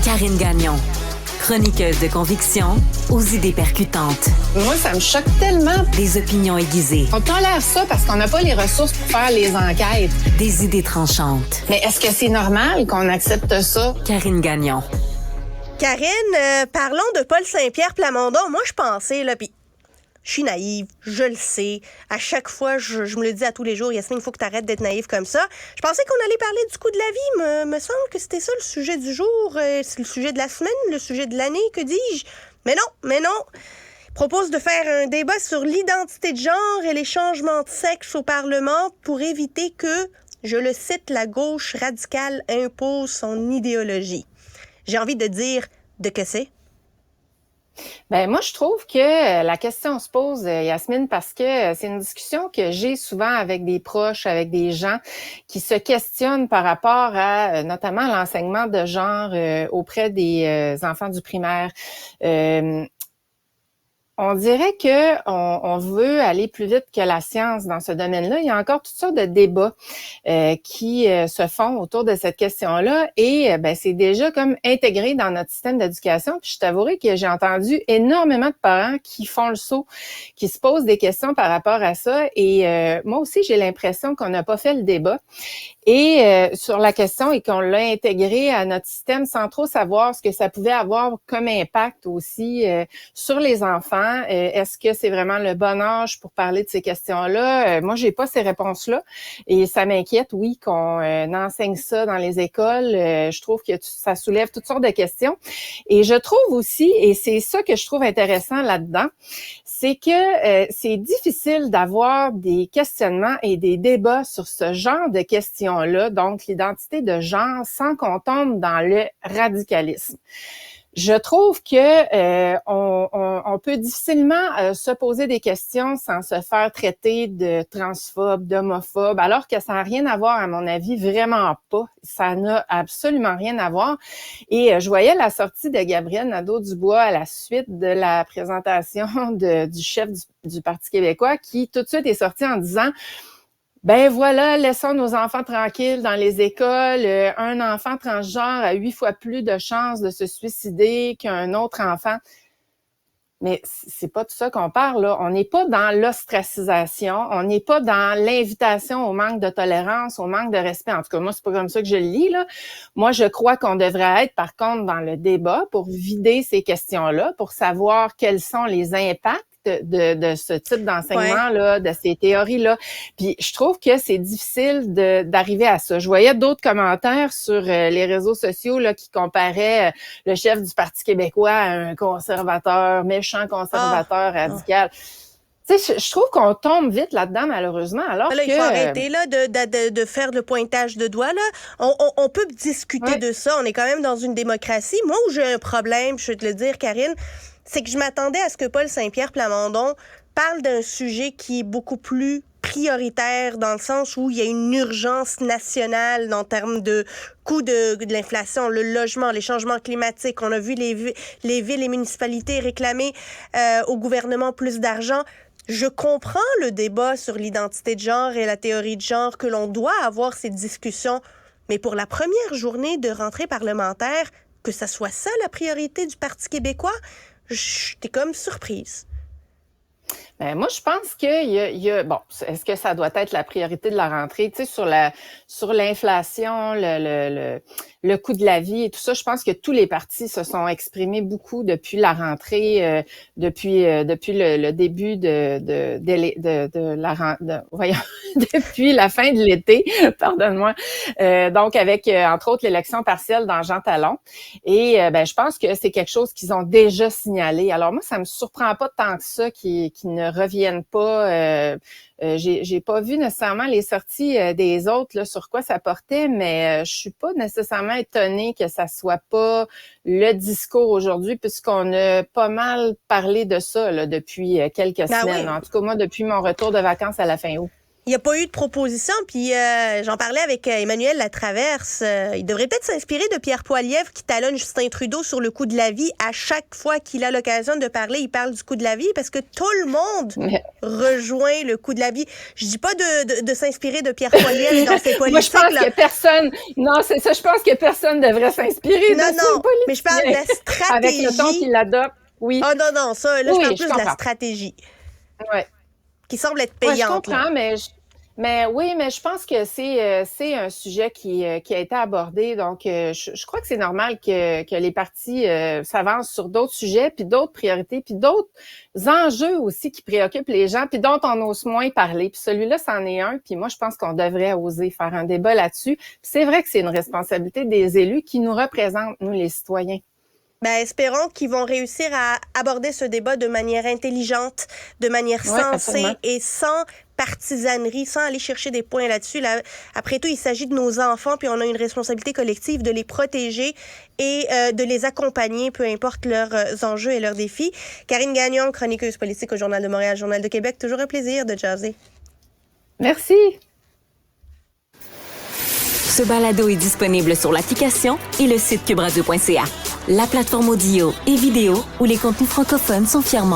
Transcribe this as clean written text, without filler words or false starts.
Karine Gagnon, chroniqueuse de conviction aux idées percutantes. Moi, ça me choque tellement. Des opinions aiguisées. On tolère ça parce qu'on n'a pas les ressources pour faire les enquêtes. Des idées tranchantes. Mais est-ce que c'est normal qu'on accepte ça? Karine Gagnon. Karine, parlons de Paul Saint-Pierre Plamondon. Moi, je pensais, là, puis je suis naïve, je le sais. À chaque fois, je me le dis à tous les jours, Yasmine, il faut que tu arrêtes d'être naïve comme ça. Je pensais qu'on allait parler du coût de la vie. Me semble que c'était ça le sujet du jour. C'est le sujet de la semaine, le sujet de l'année, que dis-je? Mais non. Il propose de faire un débat sur l'identité de genre et les changements de sexe au Parlement pour éviter que, je le cite, la gauche radicale impose son idéologie. J'ai envie de dire de que c'est. Ben moi, je trouve que la question se pose, Yasmine, parce que c'est une discussion que j'ai souvent avec des proches, avec des gens qui se questionnent par rapport à notamment l'enseignement de genre auprès des enfants du primaire. On dirait que on veut aller plus vite que la science dans ce domaine-là. Il y a encore toutes sortes de débats qui se font autour de cette question-là et c'est déjà comme intégré dans notre système d'éducation. Puis je t'avouerai que j'ai entendu énormément de parents qui font le saut, qui se posent des questions par rapport à ça et moi aussi j'ai l'impression qu'on n'a pas fait le débat. Et sur la question et qu'on l'a intégré à notre système sans trop savoir ce que ça pouvait avoir comme impact aussi sur les enfants. Est-ce que c'est vraiment le bon âge pour parler de ces questions-là? Moi, j'ai pas ces réponses-là et ça m'inquiète, oui, qu'on enseigne ça dans les écoles. Je trouve que ça soulève toutes sortes de questions. Et je trouve aussi, et c'est ça que je trouve intéressant là-dedans, c'est que c'est difficile d'avoir des questionnements et des débats sur ce genre de questions-là, donc l'identité de genre, sans qu'on tombe dans le radicalisme. Je trouve que on peut difficilement se poser des questions sans se faire traiter de transphobe, d'homophobe, alors que ça n'a rien à voir, à mon avis, vraiment pas. Ça n'a absolument rien à voir. Et je voyais la sortie de Gabriel Nadeau-Dubois à la suite de la présentation du chef du Parti québécois qui tout de suite est sorti en disant: ben voilà, laissons nos enfants tranquilles dans les écoles. Un enfant transgenre a 8 fois plus de chances de se suicider qu'un autre enfant. Mais c'est pas de ça qu'on parle, là. On n'est pas dans l'ostracisation, on n'est pas dans l'invitation au manque de tolérance, au manque de respect. En tout cas, moi, c'est pas comme ça que je le lis, là. Moi, je crois qu'on devrait être, par contre, dans le débat pour vider ces questions-là, pour savoir quels sont les impacts de ce type d'enseignement-là, de ces théories-là. Puis je trouve que c'est difficile d'arriver à ça. Je voyais d'autres commentaires sur les réseaux sociaux là qui comparaient le chef du Parti québécois à un conservateur, méchant conservateur radical. Tu sais, je trouve qu'on tombe vite là-dedans, malheureusement, alors là, que... il faut arrêter là, de faire le pointage de doigts. Là. On peut discuter de ça. On est quand même dans une démocratie. Moi, où j'ai un problème, je vais te le dire, Karine, c'est que je m'attendais à ce que Paul Saint-Pierre Plamondon parle d'un sujet qui est beaucoup plus prioritaire dans le sens où il y a une urgence nationale en termes de coût de l'inflation, le logement, les changements climatiques. On a vu les villes et municipalités réclamer au gouvernement plus d'argent. Je comprends le débat sur l'identité de genre et la théorie de genre, que l'on doit avoir ces discussions, mais pour la première journée de rentrée parlementaire, que ça soit ça la priorité du Parti québécois, j'étais comme surprise. Ben, moi, je pense qu'il y a bon, est-ce que ça doit être la priorité de la rentrée? Tu sais, sur l'inflation, le coût de la vie et tout ça, je pense que tous les partis se sont exprimés beaucoup depuis la rentrée, depuis le début depuis la fin de l'été, pardonne-moi. Donc, avec, entre autres, l'élection partielle dans Jean Talon. Et, je pense que c'est quelque chose qu'ils ont déjà signalé. Alors, moi, ça me surprend pas tant que ça qu'ils ne reviennent pas. J'ai pas vu nécessairement les sorties des autres là, sur quoi ça portait, mais je suis pas nécessairement étonnée que ça soit pas le discours aujourd'hui, puisqu'on a pas mal parlé de ça là, depuis quelques semaines. Oui. En tout cas, moi, depuis mon retour de vacances à la fin août. Il n'y a pas eu de proposition, puis j'en parlais avec Emmanuel Latraverse. Il devrait peut-être s'inspirer de Pierre Poilievre qui talonne Justin Trudeau sur le coût de la vie. À chaque fois qu'il a l'occasion de parler, il parle du coût de la vie parce que tout le monde rejoint le coût de la vie. Je dis pas de s'inspirer de Pierre Poilievre dans ses politiques. Moi, je pense que personne... Non, c'est ça, je pense que personne devrait s'inspirer de ses politiques. Mais je parle de la stratégie. Avec le ton qu'il adopte, oui. Ah non, ça, là, je parle plus de la stratégie. Oui. Qui semble être payante. Ouais, je comprends, mais je pense que c'est un sujet qui a été abordé. Donc, je crois que c'est normal que les partis s'avancent sur d'autres sujets, puis d'autres priorités, puis d'autres enjeux aussi qui préoccupent les gens, puis dont on ose moins parler. Puis celui-là, c'en est un. Puis moi, je pense qu'on devrait oser faire un débat là-dessus. Puis c'est vrai que c'est une responsabilité des élus qui nous représentent, nous, les citoyens. Ben, espérons qu'ils vont réussir à aborder ce débat de manière intelligente, de manière sensée et sans partisanerie, sans aller chercher des points là-dessus. Là, après tout, il s'agit de nos enfants, puis on a une responsabilité collective de les protéger et de les accompagner, peu importe leurs enjeux et leurs défis. Karine Gagnon, chroniqueuse politique au Journal de Montréal, Journal de Québec, toujours un plaisir de jaser. Merci. Ce balado est disponible sur l'application et le site cubradio.ca, la plateforme audio et vidéo où les contenus francophones sont fièrement